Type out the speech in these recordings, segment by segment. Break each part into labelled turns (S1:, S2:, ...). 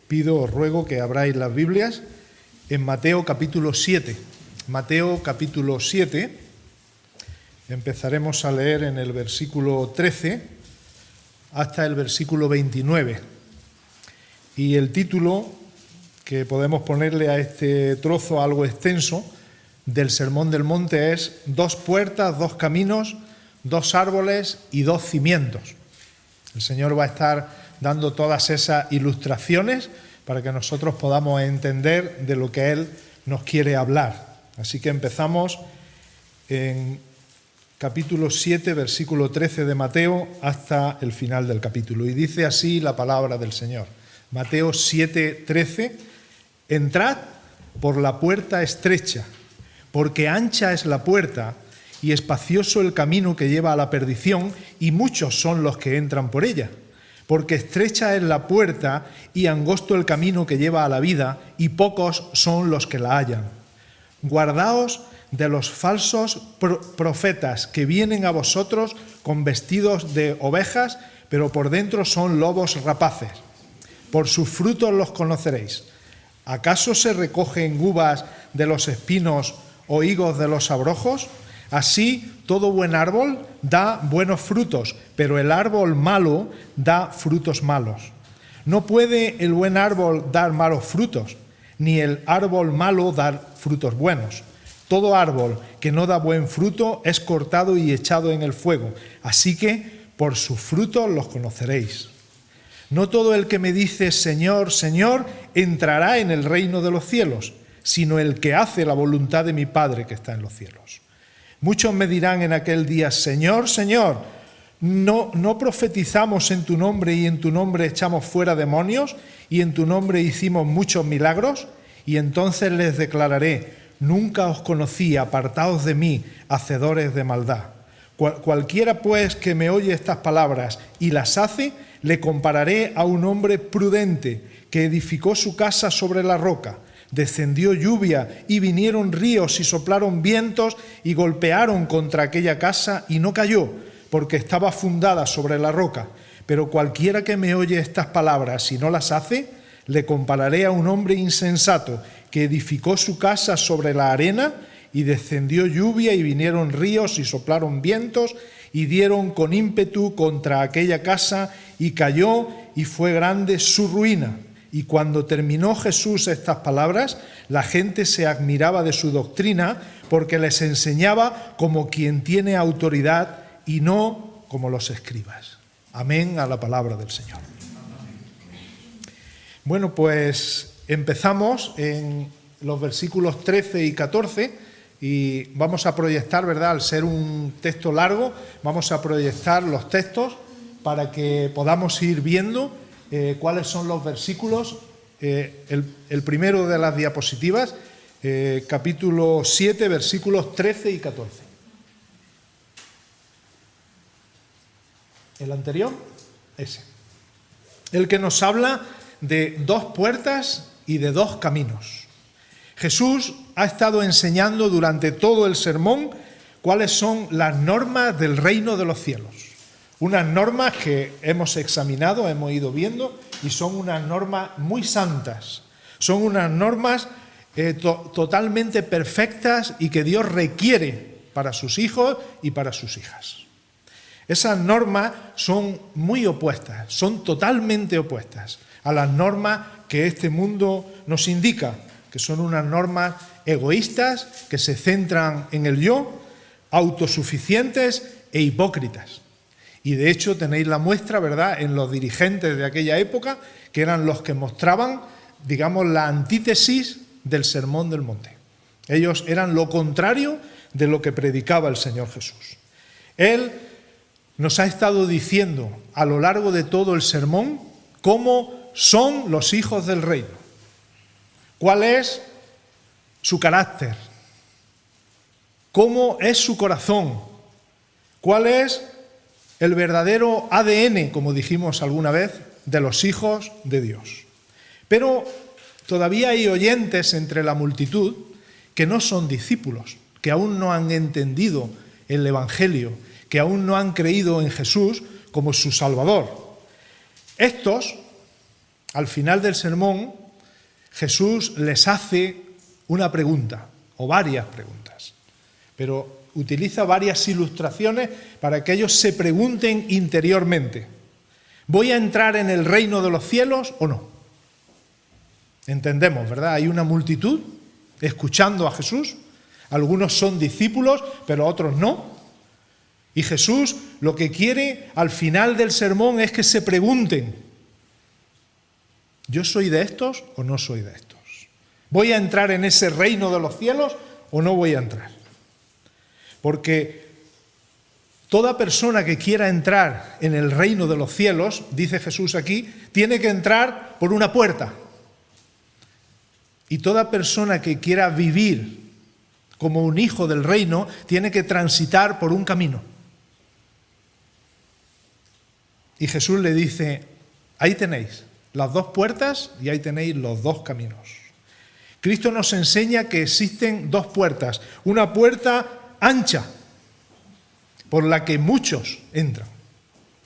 S1: os ruego que abráis las Biblias en Mateo capítulo 7. Mateo capítulo 7, empezaremos a leer en el versículo 13 hasta el versículo 29. Y el título que podemos ponerle a este trozo algo extenso del Sermón del Monte es Dos puertas, dos caminos, dos árboles y dos cimientos. El Señor va a estar dando todas esas ilustraciones para que nosotros podamos entender de lo que Él nos quiere hablar. Así que empezamos en capítulo 7, versículo 13 de Mateo hasta el final del capítulo. Y dice así la palabra del Señor. Mateo 7, 13. Entrad por la puerta estrecha, porque ancha es la puerta y espacioso el camino que lleva a la perdición, y muchos son los que entran por ella. Porque estrecha es la puerta y angosto el camino que lleva a la vida, y pocos son los que la hallan. Guardaos de los falsos profetas que vienen a vosotros con vestidos de ovejas, pero por dentro son lobos rapaces. Por sus frutos los conoceréis. ¿Acaso se recogen uvas de los espinos o higos de los abrojos? Así, todo buen árbol da buenos frutos, pero el árbol malo da frutos malos. No puede el buen árbol dar malos frutos, ni el árbol malo dar frutos buenos. Todo árbol que no da buen fruto es cortado y echado en el fuego. Así que por sus frutos los conoceréis. No todo el que me dice Señor, Señor, entrará en el reino de los cielos, sino el que hace la voluntad de mi Padre que está en los cielos. Muchos me dirán en aquel día, Señor, Señor, ¿no profetizamos en tu nombre y en tu nombre echamos fuera demonios y en tu nombre hicimos muchos milagros? Y entonces les declararé, nunca os conocí, apartaos de mí, hacedores de maldad. Cualquiera pues que me oye estas palabras y las hace, le compararé a un hombre prudente que edificó su casa sobre la roca. Descendió lluvia y vinieron ríos y soplaron vientos y golpearon contra aquella casa y no cayó, porque estaba fundada sobre la roca. Pero cualquiera que me oye estas palabras y no las hace, le compararé a un hombre insensato que edificó su casa sobre la arena y descendió lluvia y vinieron ríos y soplaron vientos y dieron con ímpetu contra aquella casa y cayó y fue grande su ruina. Y cuando terminó Jesús estas palabras, la gente se admiraba de su doctrina porque les enseñaba como quien tiene autoridad y no como los escribas. Amén a la palabra del Señor. Bueno, pues empezamos en los versículos 13 y 14 y vamos a proyectar, ¿verdad? Al ser un texto largo, vamos a proyectar los textos para que podamos ir viendo cuáles son los versículos. El primero de las diapositivas, capítulo 7, versículos 13 y 14. El anterior, ese. El que nos habla de dos puertas y de dos caminos. Jesús ha estado enseñando durante todo el sermón cuáles son las normas del reino de los cielos. Unas normas que hemos examinado, hemos ido viendo, y son unas normas muy santas. Son unas normas totalmente perfectas y que Dios requiere para sus hijos y para sus hijas. Esas normas son muy opuestas, son totalmente opuestas a las normas que este mundo nos indica, que son unas normas egoístas que se centran en el yo, autosuficientes e hipócritas. Y de hecho tenéis la muestra, ¿verdad?, en los dirigentes de aquella época, que eran los que mostraban, digamos, la antítesis del Sermón del Monte. Ellos eran lo contrario de lo que predicaba el Señor Jesús. Él nos ha estado diciendo a lo largo de todo el sermón cómo son los hijos del reino, cuál es su carácter, cómo es su corazón, cuál es el verdadero ADN, como dijimos alguna vez, de los hijos de Dios. Pero todavía hay oyentes entre la multitud que no son discípulos, que aún no han entendido el Evangelio, que aún no han creído en Jesús como su Salvador. Estos al final del sermón, Jesús les hace una pregunta, o varias preguntas, pero utiliza varias ilustraciones para que ellos se pregunten interiormente: ¿voy a entrar en el reino de los cielos o no? Entendemos, ¿verdad? Hay una multitud escuchando a Jesús. Algunos son discípulos, pero otros no. Y Jesús lo que quiere al final del sermón es que se pregunten: ¿yo soy de estos o no soy de estos? ¿Voy a entrar en ese reino de los cielos o no voy a entrar? Porque toda persona que quiera entrar en el reino de los cielos, dice Jesús aquí, tiene que entrar por una puerta. Y toda persona que quiera vivir como un hijo del reino tiene que transitar por un camino. Y Jesús le dice: ahí tenéis las dos puertas y ahí tenéis los dos caminos. Cristo nos enseña que existen dos puertas. Una puerta ancha, por la que muchos entran.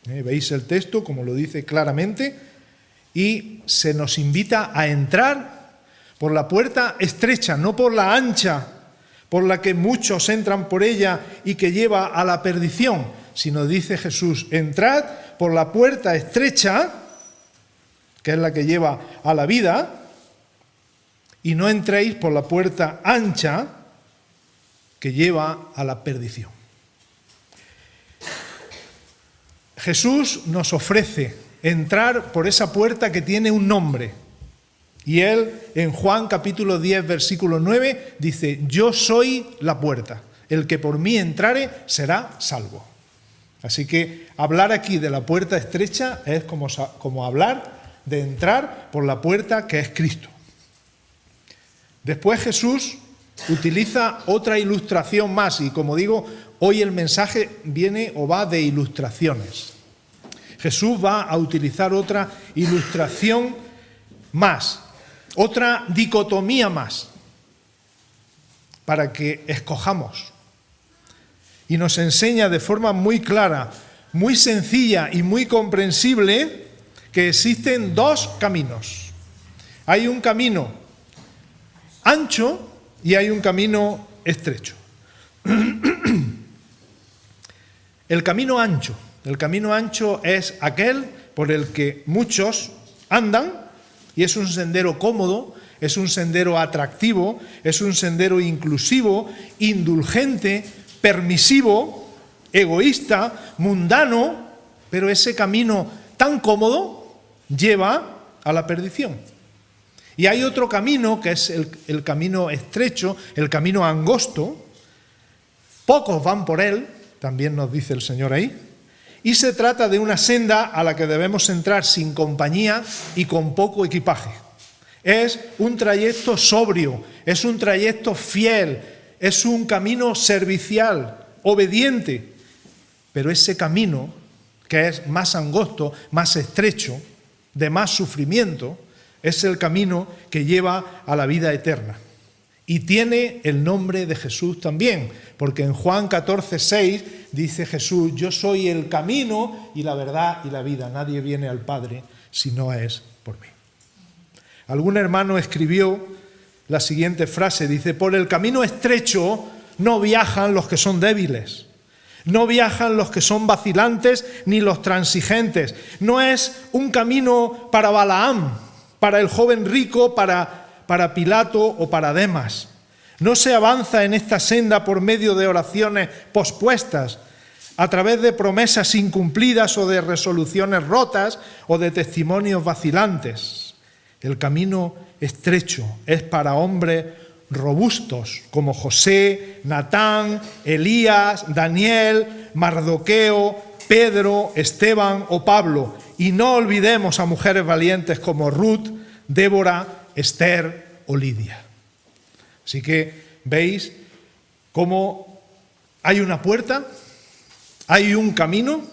S1: Veis el texto como lo dice claramente, y se nos invita a entrar por la puerta estrecha, no por la ancha, por la que muchos entran por ella y que lleva a la perdición, sino dice Jesús: entrad por la puerta estrecha, que es la que lleva a la vida, y no entréis por la puerta ancha, que lleva a la perdición. Jesús nos ofrece entrar por esa puerta que tiene un nombre. Y él, en Juan capítulo 10, versículo 9, dice: yo soy la puerta. El que por mí entrare será salvo. Así que hablar aquí de la puerta estrecha es como hablar de entrar por la puerta que es Cristo. Después Jesús utiliza otra ilustración más, y como digo, hoy el mensaje viene o va de ilustraciones. Jesús va a utilizar otra ilustración más, otra dicotomía más, para que escojamos. Y nos enseña de forma muy clara, muy sencilla y muy comprensible que existen dos caminos. Hay un camino ancho y hay un camino estrecho. El camino ancho es aquel por el que muchos andan, y es un sendero cómodo, es un sendero atractivo, es un sendero inclusivo, indulgente, permisivo, egoísta, mundano, pero ese camino tan cómodo lleva a la perdición. Y hay otro camino que es el camino estrecho, el camino angosto. Pocos van por él, también nos dice el Señor ahí, y se trata de una senda a la que debemos entrar sin compañía y con poco equipaje. Es un trayecto sobrio, es un trayecto fiel, es un camino servicial, obediente, pero ese camino, que es más angosto, más estrecho, de más sufrimiento, es el camino que lleva a la vida eterna. Y tiene el nombre de Jesús también, porque en Juan 14:6 dice Jesús: yo soy el camino y la verdad y la vida. Nadie viene al Padre si no es por mí. Algún hermano escribió la siguiente frase, dice: por el camino estrecho no viajan los que son débiles, no viajan los que son vacilantes ni los transigentes. No es un camino para Balaam, para el joven rico, para Pilato o para Demas. No se avanza en esta senda por medio de oraciones pospuestas, a través de promesas incumplidas o de resoluciones rotas o de testimonios vacilantes. El camino estrecho es para hombres robustos como José, Natán, Elías, Daniel, Mardoqueo, Pedro, Esteban o Pablo. Y no olvidemos a mujeres valientes como Ruth, Débora, Esther o Lidia. Así que veis cómo hay una puerta, hay un camino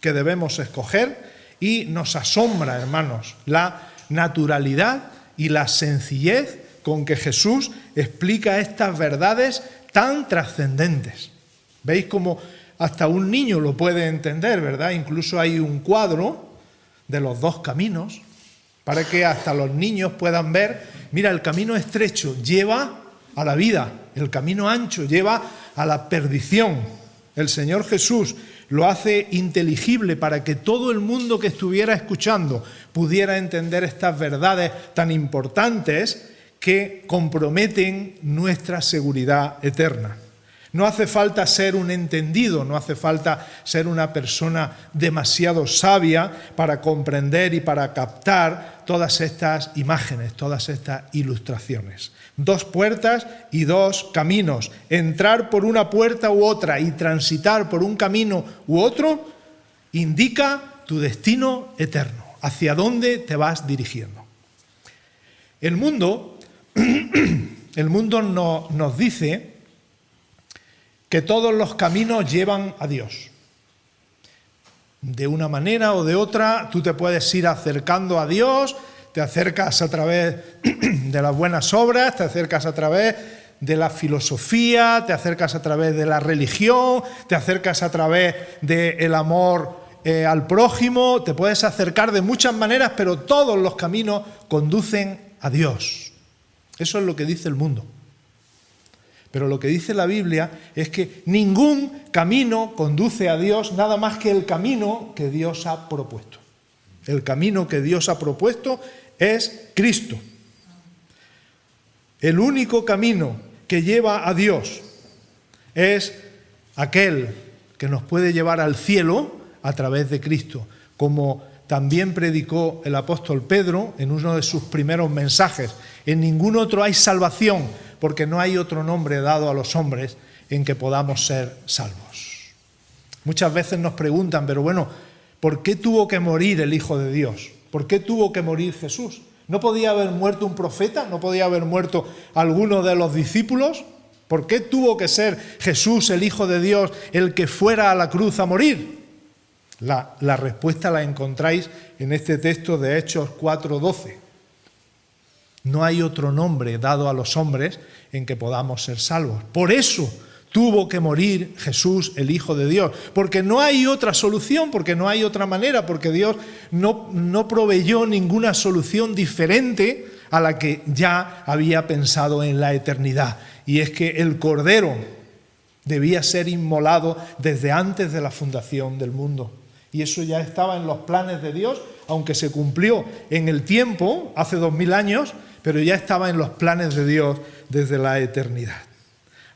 S1: que debemos escoger, y nos asombra, hermanos, la naturalidad y la sencillez con que Jesús explica estas verdades tan trascendentes. Veis cómo hasta un niño lo puede entender, ¿verdad? Incluso hay un cuadro de los dos caminos, para que hasta los niños puedan ver, mira, el camino estrecho lleva a la vida, el camino ancho lleva a la perdición. El Señor Jesús lo hace inteligible para que todo el mundo que estuviera escuchando pudiera entender estas verdades tan importantes que comprometen nuestra seguridad eterna. No hace falta ser un entendido, no hace falta ser una persona demasiado sabia para comprender y para captar todas estas imágenes, todas estas ilustraciones. 2 puertas y 2 caminos. Entrar por una puerta u otra y transitar por un camino u otro indica tu destino eterno, hacia dónde te vas dirigiendo. El mundo nos dice que todos los caminos llevan a Dios. De una manera o de otra, tú te puedes ir acercando a Dios, te acercas a través de las buenas obras, te acercas a través de la filosofía, te acercas a través de la religión, te acercas a través del amor al prójimo, te puedes acercar de muchas maneras, pero todos los caminos conducen a Dios. Eso es lo que dice el mundo. Pero lo que dice la Biblia es que ningún camino conduce a Dios nada más que el camino que Dios ha propuesto. El camino que Dios ha propuesto es Cristo. El único camino que lleva a Dios es aquel que nos puede llevar al cielo a través de Cristo, como también predicó el apóstol Pedro en uno de sus primeros mensajes. En ningún otro hay salvación, porque no hay otro nombre dado a los hombres en que podamos ser salvos. Muchas veces nos preguntan, pero bueno, ¿por qué tuvo que morir el Hijo de Dios? ¿Por qué tuvo que morir Jesús? ¿No podía haber muerto un profeta? ¿No podía haber muerto alguno de los discípulos? ¿Por qué tuvo que ser Jesús, el Hijo de Dios, el que fuera a la cruz a morir? La respuesta la encontráis en este texto de Hechos 4:12. No hay otro nombre dado a los hombres en que podamos ser salvos. Por eso tuvo que morir Jesús, el Hijo de Dios, porque no hay otra solución, porque no hay otra manera, porque Dios no proveyó ninguna solución diferente a la que ya había pensado en la eternidad. Y es que el Cordero debía ser inmolado desde antes de la fundación del mundo. Y eso ya estaba en los planes de Dios, aunque se cumplió en el tiempo, hace 2000 años, pero ya estaba en los planes de Dios desde la eternidad.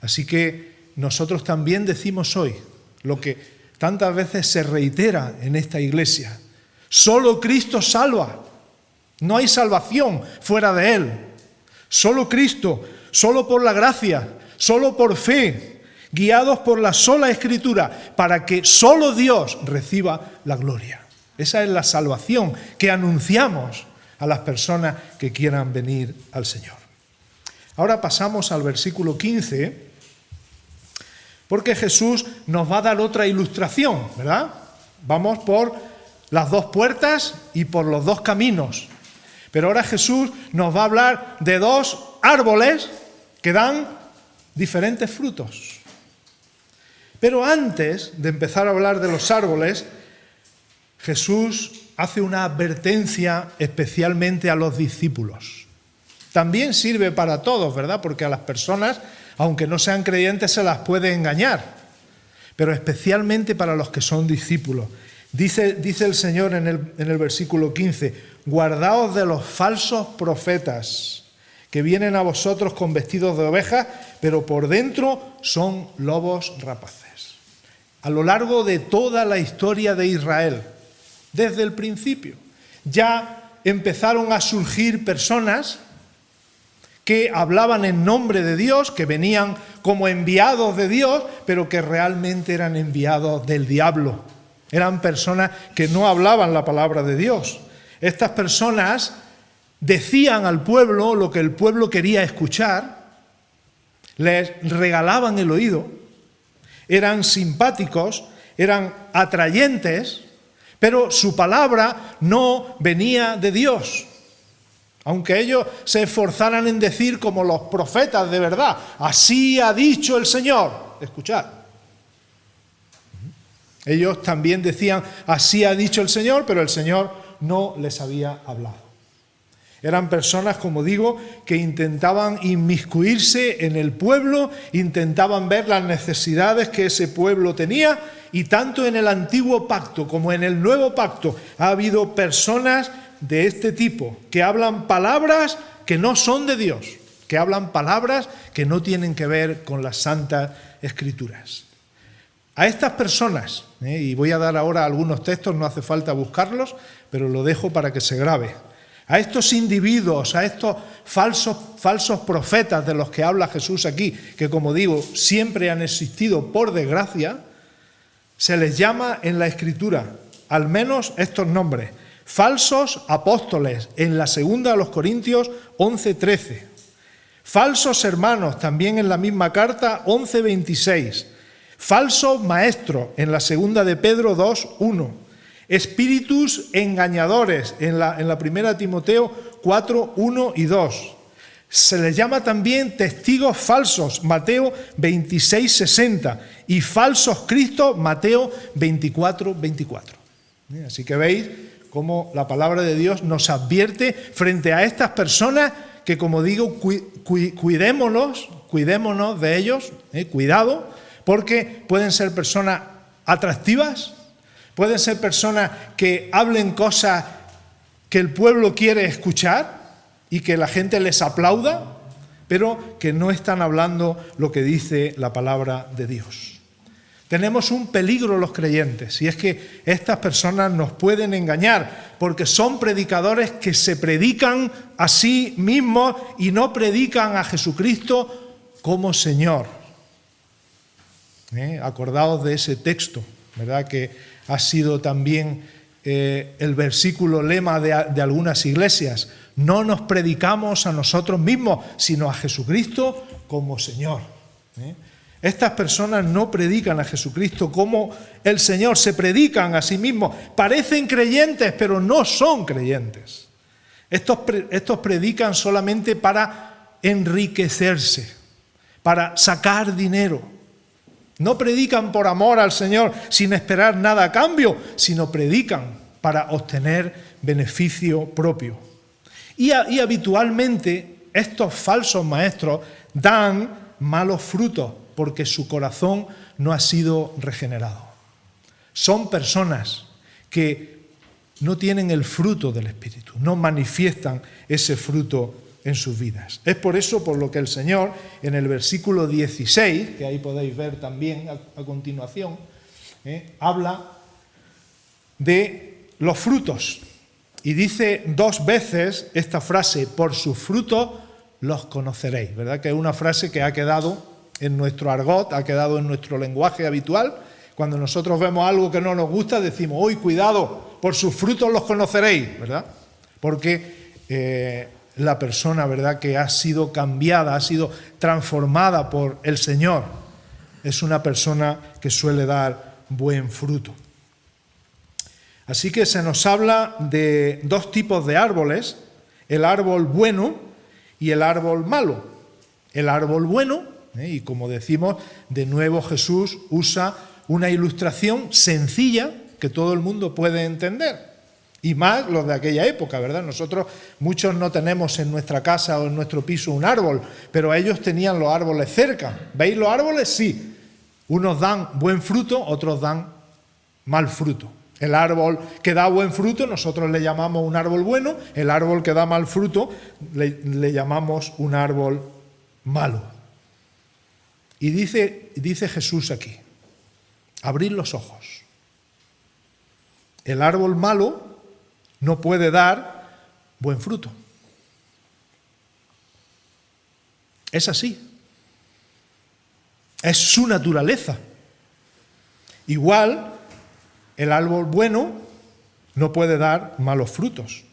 S1: Así que nosotros también decimos hoy lo que tantas veces se reitera en esta iglesia: solo Cristo salva, no hay salvación fuera de Él. Solo Cristo, solo por la gracia, solo por fe, guiados por la sola Escritura, para que solo Dios reciba la gloria. Esa es la salvación que anunciamos a las personas que quieran venir al Señor. Ahora pasamos al versículo 15, porque Jesús nos va a dar otra ilustración, ¿verdad? Vamos por las 2 puertas y por los 2 caminos. Pero ahora Jesús nos va a hablar de 2 árboles que dan diferentes frutos. Pero antes de empezar a hablar de los árboles, Jesús hace una advertencia especialmente a los discípulos. También sirve para todos, ¿verdad? Porque a las personas, aunque no sean creyentes, se las puede engañar. Pero especialmente para los que son discípulos. Dice el Señor en el versículo 15: guardaos de los falsos profetas, que vienen a vosotros con vestidos de ovejas, pero por dentro son lobos rapaces. A lo largo de toda la historia de Israel, desde el principio, ya empezaron a surgir personas que hablaban en nombre de Dios, que venían como enviados de Dios, pero que realmente eran enviados del diablo. Eran personas que no hablaban la palabra de Dios. Estas personas decían al pueblo lo que el pueblo quería escuchar, les regalaban el oído, eran simpáticos, eran atrayentes, pero su palabra no venía de Dios. Aunque ellos se esforzaran en decir como los profetas de verdad: así ha dicho el Señor. Escuchad. Ellos también decían: así ha dicho el Señor, pero el Señor no les había hablado. Eran personas, como digo, que intentaban inmiscuirse en el pueblo, intentaban ver las necesidades que ese pueblo tenía, y tanto en el antiguo pacto como en el nuevo pacto ha habido personas de este tipo que hablan palabras que no son de Dios, que hablan palabras que no tienen que ver con las Santas Escrituras. A estas personas, y voy a dar ahora algunos textos, no hace falta buscarlos, pero lo dejo para que se grabe. A estos individuos, a estos falsos profetas de los que habla Jesús aquí, que como digo, siempre han existido por desgracia, se les llama en la Escritura, al menos estos nombres: falsos apóstoles, en la segunda a los Corintios 11:13. Falsos hermanos, también en la misma carta 11:26. Falsos maestros, en la segunda de Pedro 2:1. Espíritus engañadores, en la primera Timoteo 4:1 y 2. Se les llama también testigos falsos, Mateo 26:60. Y falsos cristos, Mateo 24:24. Así que veis cómo la palabra de Dios nos advierte frente a estas personas que, como digo, cuidémonos de ellos, cuidado, porque pueden ser personas atractivas, pueden ser personas que hablen cosas que el pueblo quiere escuchar y que la gente les aplauda, pero que no están hablando lo que dice la palabra de Dios. Tenemos un peligro los creyentes, y es que estas personas nos pueden engañar porque son predicadores que se predican a sí mismos y no predican a Jesucristo como Señor. Acordaos de ese texto, ¿verdad?, que ha sido también el versículo lema de algunas iglesias. No nos predicamos a nosotros mismos, sino a Jesucristo como Señor. Estas personas no predican a Jesucristo como el Señor, se predican a sí mismos. Parecen creyentes, pero no son creyentes. Estos predican solamente para enriquecerse, para sacar dinero. No predican por amor al Señor sin esperar nada a cambio, sino predican para obtener beneficio propio. Y habitualmente estos falsos maestros dan malos frutos porque su corazón no ha sido regenerado. Son personas que no tienen el fruto del Espíritu, no manifiestan ese fruto en sus vidas. Es por eso por lo que el Señor, en el versículo 16, que ahí podéis ver también a continuación, habla de los frutos. Y dice 2 veces esta frase: por sus frutos los conoceréis, ¿verdad? Que es una frase que ha quedado en nuestro argot, ha quedado en nuestro lenguaje habitual. Cuando nosotros vemos algo que no nos gusta, decimos: ¡uy, cuidado! Por sus frutos los conoceréis, ¿verdad? Porque la persona, ¿verdad?, que ha sido cambiada, ha sido transformada por el Señor, es una persona que suele dar buen fruto. Así que se nos habla de 2 tipos de árboles: el árbol bueno y el árbol malo. El árbol bueno, y como decimos, de nuevo Jesús usa una ilustración sencilla que todo el mundo puede entender. Y más los de aquella época, ¿verdad? Nosotros muchos no tenemos en nuestra casa o en nuestro piso un árbol, pero ellos tenían los árboles cerca. ¿Veis los árboles? Sí. Unos dan buen fruto, otros dan mal fruto. El árbol que da buen fruto nosotros le llamamos un árbol bueno, el árbol que da mal fruto le llamamos un árbol malo. Y dice Jesús aquí: abrid los ojos. El árbol malo no puede dar buen fruto. Es así. Es su naturaleza. Igual, el árbol bueno no puede dar malos frutos.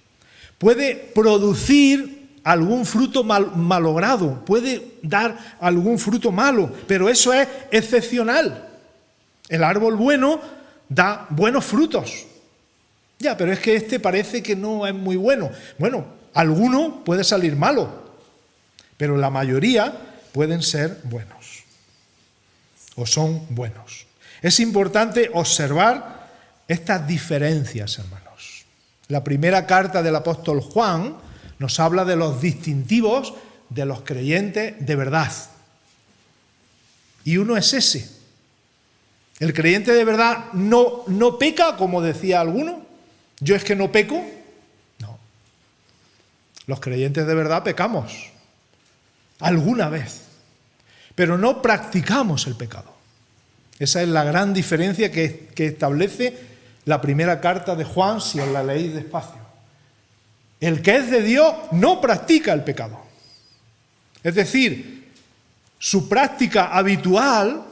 S1: Puede producir algún fruto malogrado, puede dar algún fruto malo, pero eso es excepcional. El árbol bueno da buenos frutos. Ya, pero es que este parece que no es muy bueno. Bueno, alguno puede salir malo, pero la mayoría pueden ser buenos o son buenos. Es importante observar estas diferencias, hermanos. La primera carta del apóstol Juan nos habla de los distintivos de los creyentes de verdad. Y uno es ese. El creyente de verdad no peca, como decía alguno. Yo es que no peco. No. Los creyentes de verdad pecamos. Alguna vez. Pero no practicamos el pecado. Esa es la gran diferencia que establece la primera carta de Juan, si os la leéis despacio. El que es de Dios no practica el pecado. Es decir, su práctica habitual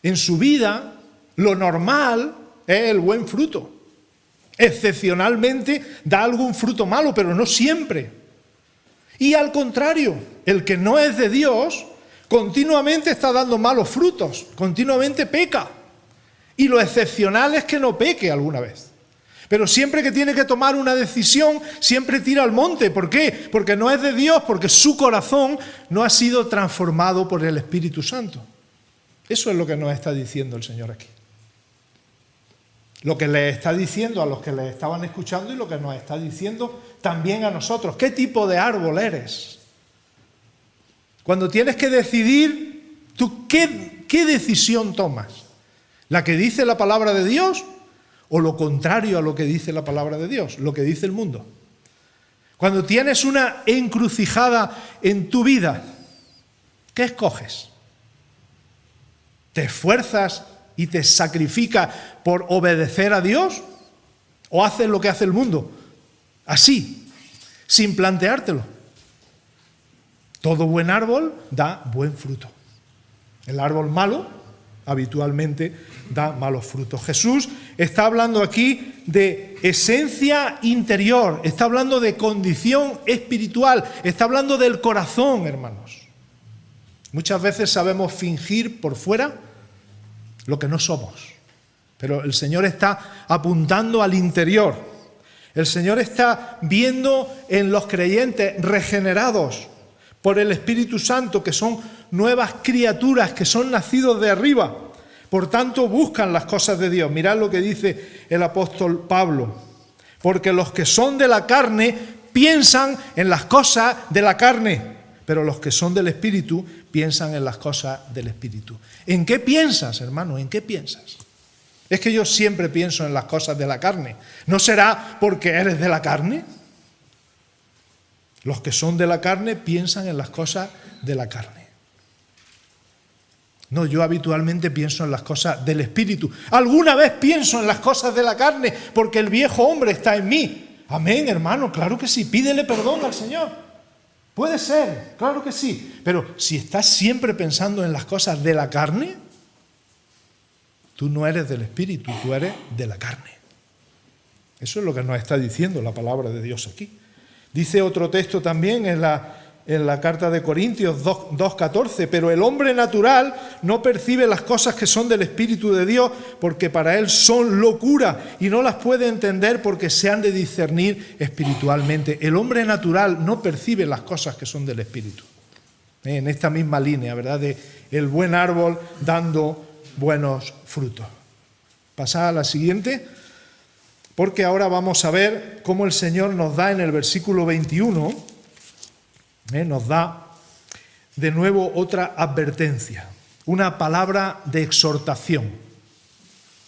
S1: en su vida, lo normal, es el buen fruto. Excepcionalmente da algún fruto malo, pero no siempre. Y al contrario, el que no es de Dios continuamente está dando malos frutos, continuamente peca. Y lo excepcional es que no peque alguna vez. Pero siempre que tiene que tomar una decisión, siempre tira al monte. ¿Por qué? Porque no es de Dios, porque su corazón no ha sido transformado por el Espíritu Santo. Eso es lo que nos está diciendo el Señor aquí. Lo que le está diciendo a los que le estaban escuchando y lo que nos está diciendo también a nosotros. ¿Qué tipo de árbol eres? Cuando tienes que decidir, ¿tú qué decisión tomas? ¿La que dice la palabra de Dios o lo contrario a lo que dice la palabra de Dios, lo que dice el mundo? Cuando tienes una encrucijada en tu vida, ¿qué escoges? ¿Te esfuerzas y te sacrificas por obedecer a Dios? ¿O haces lo que hace el mundo? Así, sin planteártelo. Todo buen árbol da buen fruto. El árbol malo habitualmente da malos frutos. Jesús está hablando aquí de esencia interior, está hablando de condición espiritual, está hablando del corazón, hermanos. Muchas veces sabemos fingir por fuera lo que no somos, pero el Señor está apuntando al interior. El Señor está viendo en los creyentes regenerados por el Espíritu Santo, que son nuevas criaturas, que son nacidos de arriba. Por tanto, buscan las cosas de Dios. Mirad lo que dice el apóstol Pablo. Porque los que son de la carne piensan en las cosas de la carne, pero los que son del Espíritu piensan en las cosas del Espíritu. ¿En qué piensas, hermano? ¿En qué piensas? Es que yo siempre pienso en las cosas de la carne. ¿No será porque eres de la carne? Los que son de la carne piensan en las cosas de la carne. No, yo habitualmente pienso en las cosas del Espíritu. Alguna vez pienso en las cosas de la carne porque el viejo hombre está en mí. Amén, hermano, claro que sí. Pídele perdón al Señor. Puede ser, claro que sí. Pero si estás siempre pensando en las cosas de la carne, tú no eres del Espíritu, tú eres de la carne. Eso es lo que nos está diciendo la palabra de Dios aquí. Dice otro texto también en la carta de Corintios 2:14, pero el hombre natural no percibe las cosas que son del Espíritu de Dios porque para él son locura y no las puede entender porque se han de discernir espiritualmente. El hombre natural no percibe las cosas que son del Espíritu. En esta misma línea, ¿verdad? De el buen árbol dando buenos frutos. Pasad a la siguiente. Porque ahora vamos a ver cómo el Señor nos da en el versículo 21, nos da de nuevo otra advertencia, una palabra de exhortación.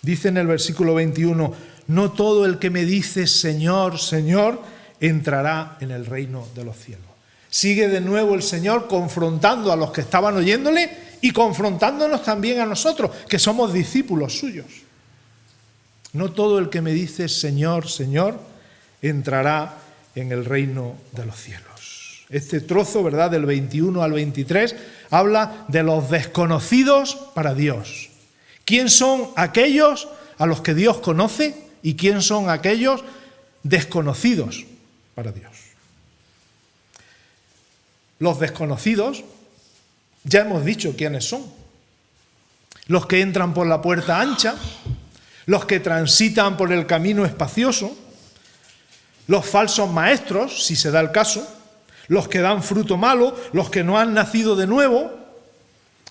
S1: Dice en el versículo 21, no todo el que me dice Señor, Señor, entrará en el reino de los cielos. Sigue de nuevo el Señor confrontando a los que estaban oyéndole y confrontándonos también a nosotros, que somos discípulos suyos. No todo el que me dice Señor, Señor, entrará en el reino de los cielos. Este trozo, ¿verdad?, del 21 al 23, habla de los desconocidos para Dios. ¿Quién son aquellos a los que Dios conoce y quién son aquellos desconocidos para Dios? Los desconocidos, ya hemos dicho quiénes son. Los que entran por la puerta ancha, los que transitan por el camino espacioso, los falsos maestros, si se da el caso, los que dan fruto malo, los que no han nacido de nuevo.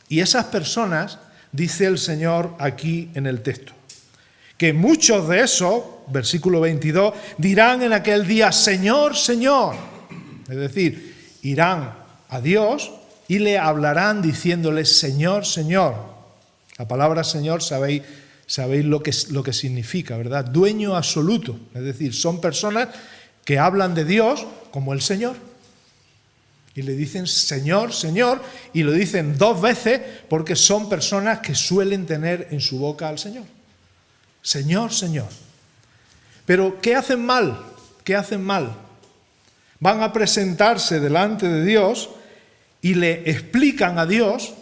S1: Y esas personas, dice el Señor aquí en el texto, que muchos de esos, versículo 22, dirán en aquel día, Señor, Señor. Es decir, irán a Dios y le hablarán diciéndole, Señor, Señor. La palabra Señor sabéis lo que significa, ¿verdad? Dueño absoluto. Es decir, son personas que hablan de Dios como el Señor. Y le dicen Señor, Señor, y lo dicen 2 veces porque son personas que suelen tener en su boca al Señor. Señor, Señor. Pero ¿qué hacen mal? ¿Qué hacen mal? Van a presentarse delante de Dios y le explican a Dios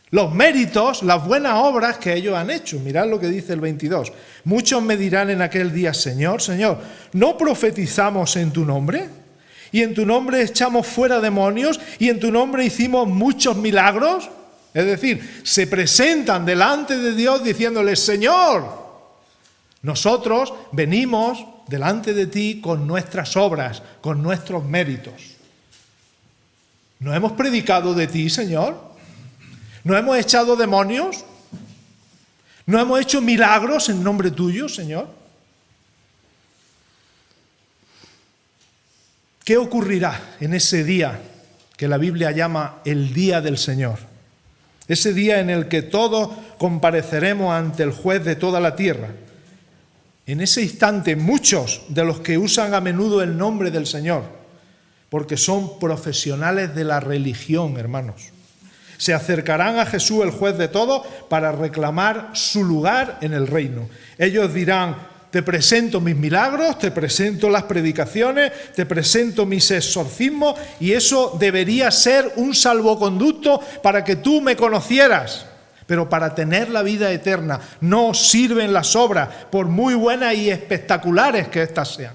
S1: los méritos, las buenas obras que ellos han hecho. Mirad lo que dice el 22. Muchos me dirán en aquel día, Señor, Señor, ¿no profetizamos en tu nombre? Y en tu nombre echamos fuera demonios y en tu nombre hicimos muchos milagros. Es decir, se presentan delante de Dios diciéndole, Señor, nosotros venimos delante de ti con nuestras obras, con nuestros méritos. ¿No hemos predicado de ti, Señor? ¿No hemos echado demonios? ¿No hemos hecho milagros en nombre tuyo, Señor? ¿Qué ocurrirá en ese día que la Biblia llama el día del Señor? Ese día en el que todos compareceremos ante el juez de toda la tierra. En ese instante, muchos de los que usan a menudo el nombre del Señor, porque son profesionales de la religión, hermanos, se acercarán a Jesús, el juez de todos, para reclamar su lugar en el reino. Ellos dirán, te presento mis milagros, te presento las predicaciones, te presento mis exorcismos, y eso debería ser un salvoconducto para que tú me conocieras. Pero para tener la vida eterna no sirven las obras, por muy buenas y espectaculares que éstas sean.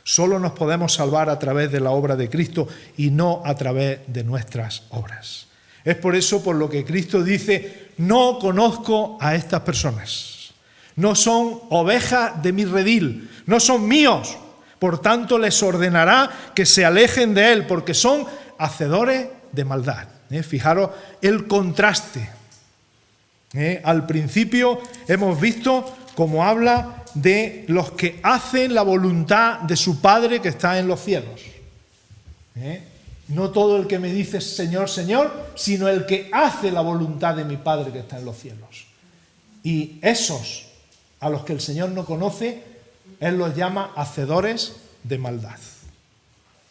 S1: Solo nos podemos salvar a través de la obra de Cristo y no a través de nuestras obras. Es por eso por lo que Cristo dice, no conozco a estas personas. No son ovejas de mi redil, no son míos. Por tanto, les ordenará que se alejen de él, porque son hacedores de maldad. Fijaros el contraste. Al principio hemos visto cómo habla de los que hacen la voluntad de su Padre que está en los cielos. No todo el que me dice Señor, Señor, sino el que hace la voluntad de mi Padre que está en los cielos. Y esos a los que el Señor no conoce, Él los llama hacedores de maldad.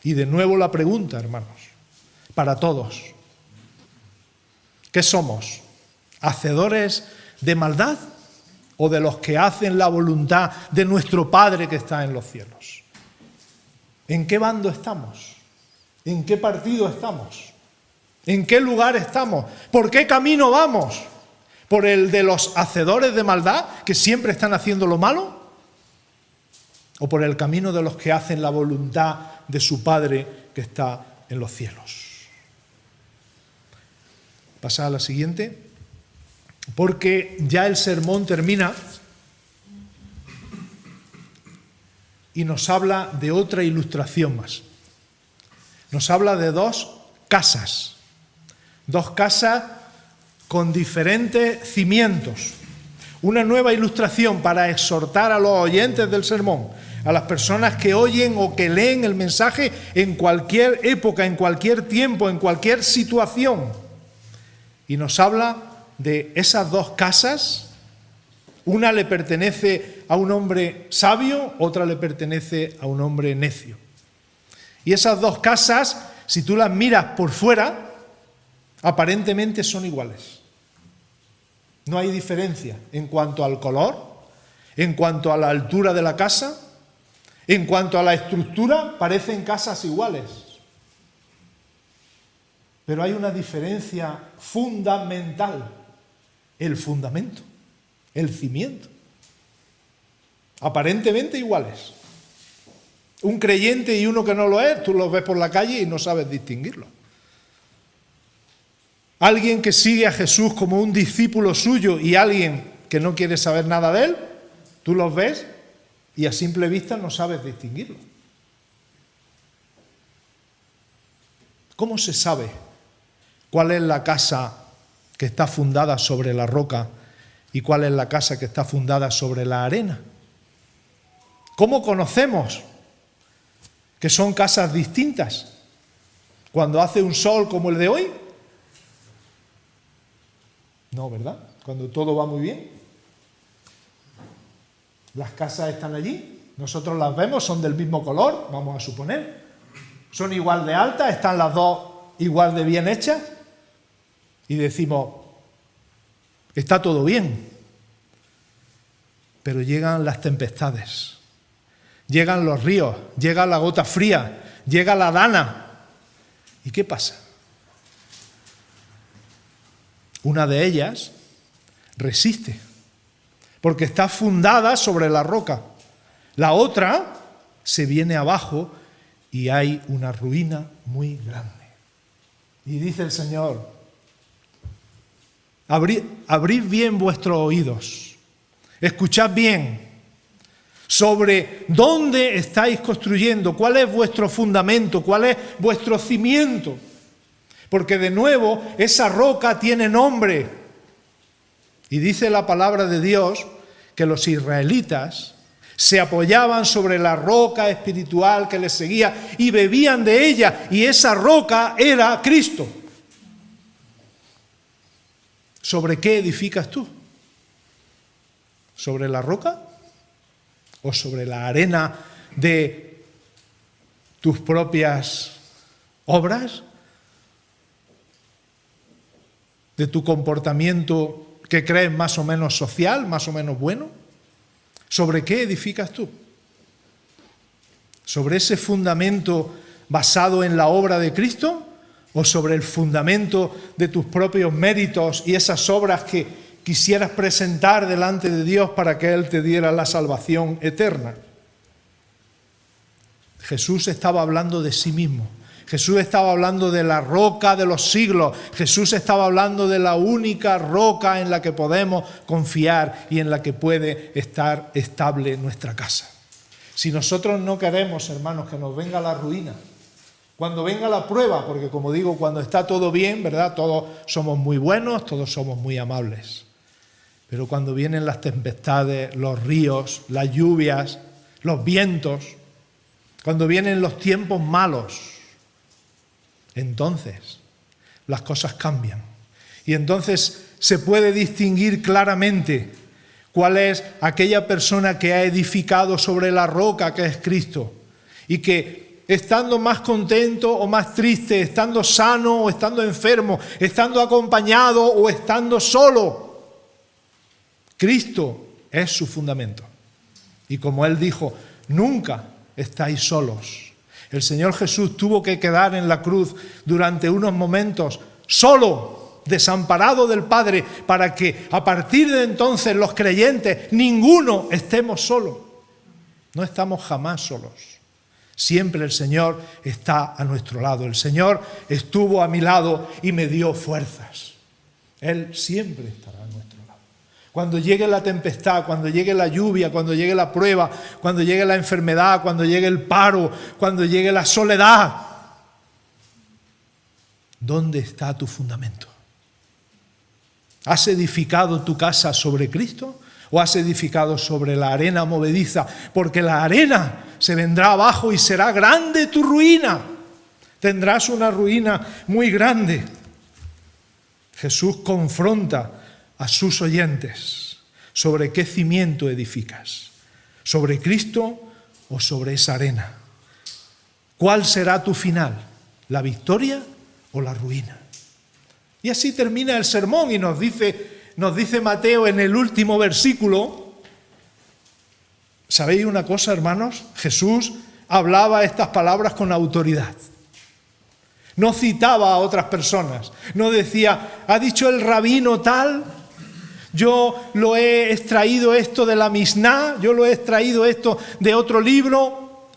S1: Y de nuevo la pregunta, hermanos, para todos. ¿Qué somos? ¿Hacedores de maldad o de los que hacen la voluntad de nuestro Padre que está en los cielos? ¿En qué bando estamos? ¿En qué partido estamos? ¿En qué lugar estamos? ¿Por qué camino vamos? ¿Por el de los hacedores de maldad, que siempre están haciendo lo malo? ¿O por el camino de los que hacen la voluntad de su Padre que está en los cielos? Pasa a la siguiente. Porque ya el sermón termina y nos habla de otra ilustración más. Nos habla de 2 casas. 2 casas con diferentes cimientos. Una nueva ilustración para exhortar a los oyentes del sermón, a las personas que oyen o que leen el mensaje en cualquier época, en cualquier tiempo, en cualquier situación. Y nos habla de esas 2 casas. Una le pertenece a un hombre sabio, otra le pertenece a un hombre necio. Y esas 2 casas, si tú las miras por fuera, aparentemente son iguales. No hay diferencia en cuanto al color, en cuanto a la altura de la casa, en cuanto a la estructura, parecen casas iguales. Pero hay una diferencia fundamental, el fundamento, el cimiento. Aparentemente iguales. Un creyente y uno que no lo es, tú los ves por la calle y no sabes distinguirlo. Alguien que sigue a Jesús como un discípulo suyo y alguien que no quiere saber nada de él, tú los ves y a simple vista no sabes distinguirlo. ¿Cómo se sabe cuál es la casa que está fundada sobre la roca ¿Y cuál es la casa que está fundada sobre la arena? ¿Cómo conocemos que son casas distintas? ¿Cuando hace un sol como el de hoy? No, ¿verdad? Cuando todo va muy bien. Las casas están allí, nosotros las vemos, son del mismo color, vamos a suponer. Son igual de altas, están las dos igual de bien hechas. Y decimos, está todo bien. Pero llegan las tempestades, llegan los ríos, llega la gota fría, llega la dana. ¿Y qué pasa? Una de ellas resiste, porque está fundada sobre la roca. La otra se viene abajo y hay una ruina muy grande. Y dice el Señor, abrid bien vuestros oídos, escuchad bien sobre dónde estáis construyendo, cuál es vuestro fundamento, cuál es vuestro cimiento. Porque de nuevo esa roca tiene nombre. Y dice la palabra de Dios que los israelitas se apoyaban sobre la roca espiritual que les seguía y bebían de ella, y esa roca era Cristo. ¿Sobre qué edificas tú? ¿Sobre la roca o sobre la arena de tus propias obras? ¿De tu comportamiento que crees más o menos social, más o menos bueno? ¿Sobre qué edificas tú? ¿Sobre ese fundamento basado en la obra de Cristo o sobre el fundamento de tus propios méritos y esas obras que quisieras presentar delante de Dios para que Él te diera la salvación eterna? Jesús estaba hablando de sí mismo. Jesús estaba hablando de la roca de los siglos. Jesús estaba hablando de la única roca en la que podemos confiar y en la que puede estar estable nuestra casa. Si nosotros no queremos, hermanos, que nos venga la ruina, cuando venga la prueba, porque como digo, cuando está todo bien, ¿verdad? Todos somos muy buenos, todos somos muy amables. Pero cuando vienen las tempestades, los ríos, las lluvias, los vientos, cuando vienen los tiempos malos, entonces las cosas cambian. Y entonces se puede distinguir claramente cuál es aquella persona que ha edificado sobre la roca que es Cristo y que estando más contento o más triste, estando sano o estando enfermo, estando acompañado o estando solo, Cristo es su fundamento. Y como Él dijo, nunca estáis solos. El Señor Jesús tuvo que quedar en la cruz durante unos momentos solo, desamparado del Padre, para que a partir de entonces los creyentes, ninguno estemos solos. No estamos jamás solos. Siempre el Señor está a nuestro lado. El Señor estuvo a mi lado y me dio fuerzas. Él siempre estará a nuestro lado. Cuando llegue la tempestad, cuando llegue la lluvia, cuando llegue la prueba, cuando llegue la enfermedad, cuando llegue el paro, cuando llegue la soledad, ¿dónde está tu fundamento? ¿Has edificado tu casa sobre Cristo o has edificado sobre la arena movediza? Porque la arena se vendrá abajo y será grande tu ruina. Tendrás una ruina muy grande. Jesús confronta a sus oyentes sobre qué cimiento edificas, sobre Cristo o sobre esa arena. ¿Cuál será tu final? ¿La victoria o la ruina? Y así termina el sermón y nos dice Mateo en el último versículo. ¿Sabéis una cosa, hermanos? Jesús hablaba estas palabras con autoridad. No citaba a otras personas. No decía, ha dicho el rabino tal, yo lo he extraído esto de la Misná, yo lo he extraído esto de otro libro.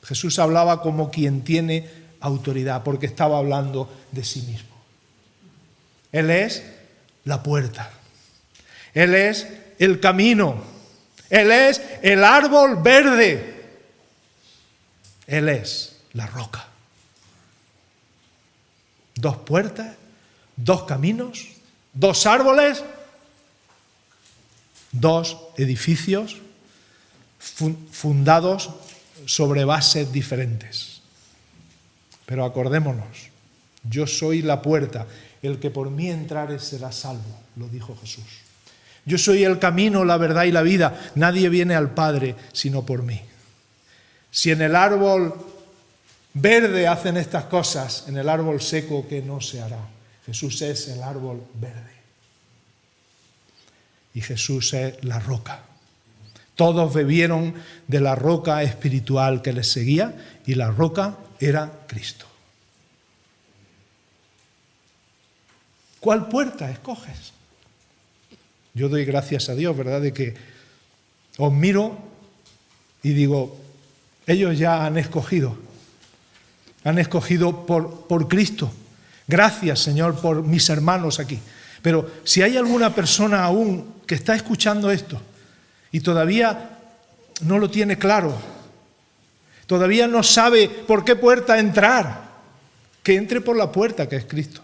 S1: Jesús hablaba como quien tiene autoridad, porque estaba hablando de sí mismo. Él es la puerta. Él es el camino. Él es el árbol verde. Él es la roca. Dos puertas, dos caminos, dos árboles dos edificios fundados sobre bases diferentes. Pero acordémonos, yo soy la puerta, el que por mí entrare será salvo, lo dijo Jesús. Yo soy el camino, la verdad y la vida, nadie viene al Padre sino por mí. Si en el árbol verde hacen estas cosas, en el árbol seco, ¿qué no se hará? Jesús es el árbol verde. Y Jesús es la roca. Todos bebieron de la roca espiritual que les seguía y la roca era Cristo. ¿Cuál puerta escoges? Yo doy gracias a Dios, ¿verdad?, de que os miro y digo, ellos ya han escogido por Cristo. Gracias, Señor, por mis hermanos aquí. Pero si hay alguna persona aún que está escuchando esto y todavía no lo tiene claro, todavía no sabe por qué puerta entrar, que entre por la puerta que es Cristo.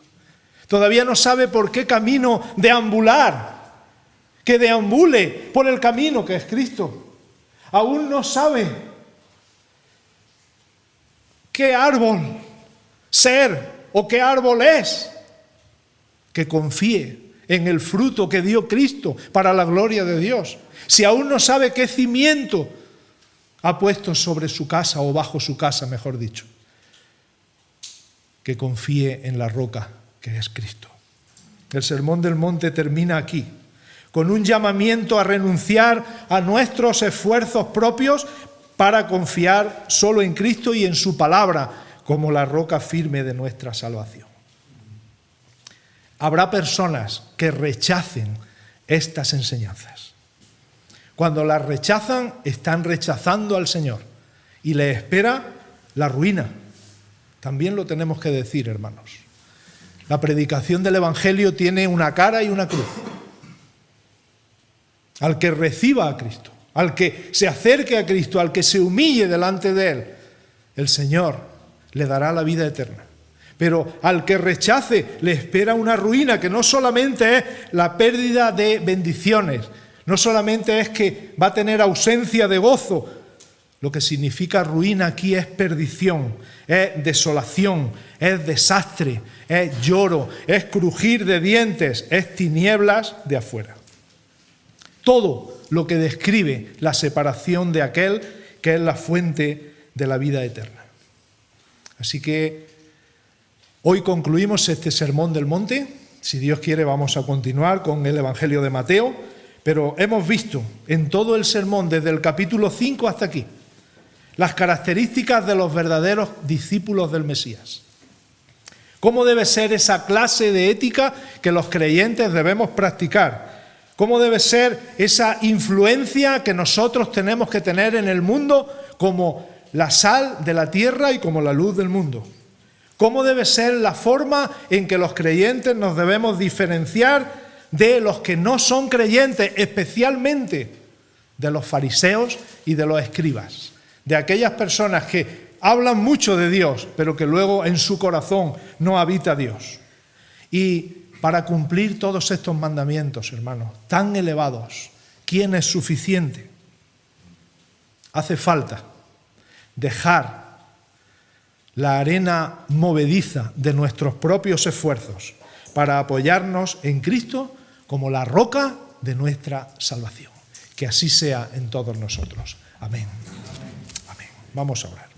S1: Todavía no sabe por qué camino deambular, que deambule por el camino que es Cristo. Aún no sabe qué árbol ser o qué árbol es, que confíe en el fruto que dio Cristo para la gloria de Dios. Si aún no sabe qué cimiento ha puesto sobre su casa o bajo su casa, mejor dicho, que confíe en la roca que es Cristo. El Sermón del Monte termina aquí, con un llamamiento a renunciar a nuestros esfuerzos propios para confiar solo en Cristo y en su palabra como la roca firme de nuestra salvación. Habrá personas que rechacen estas enseñanzas. Cuando las rechazan, están rechazando al Señor y le espera la ruina. También lo tenemos que decir, hermanos. La predicación del Evangelio tiene una cara y una cruz. Al que reciba a Cristo, al que se acerque a Cristo, al que se humille delante de Él, el Señor le dará la vida eterna. Pero al que rechace le espera una ruina que no solamente es la pérdida de bendiciones, no solamente es que va a tener ausencia de gozo. Lo que significa ruina aquí es perdición, es desolación, es desastre, es lloro, es crujir de dientes, es tinieblas de afuera. Todo lo que describe la separación de aquel que es la fuente de la vida eterna. Así que hoy concluimos este Sermón del Monte. Si Dios quiere vamos a continuar con el Evangelio de Mateo, pero hemos visto en todo el sermón, desde el capítulo 5 hasta aquí, las características de los verdaderos discípulos del Mesías. ¿Cómo debe ser esa clase de ética que los creyentes debemos practicar? ¿Cómo debe ser esa influencia que nosotros tenemos que tener en el mundo como la sal de la tierra y como la luz del mundo? ¿Cómo debe ser la forma en que los creyentes nos debemos diferenciar de los que no son creyentes, especialmente de los fariseos y de los escribas? De aquellas personas que hablan mucho de Dios, pero que luego en su corazón no habita Dios. Y para cumplir todos estos mandamientos, hermanos, tan elevados, ¿quién es suficiente? Hace falta dejar la arena movediza de nuestros propios esfuerzos para apoyarnos en Cristo como la roca de nuestra salvación. Que así sea en todos nosotros. Amén. Amén. Vamos a orar.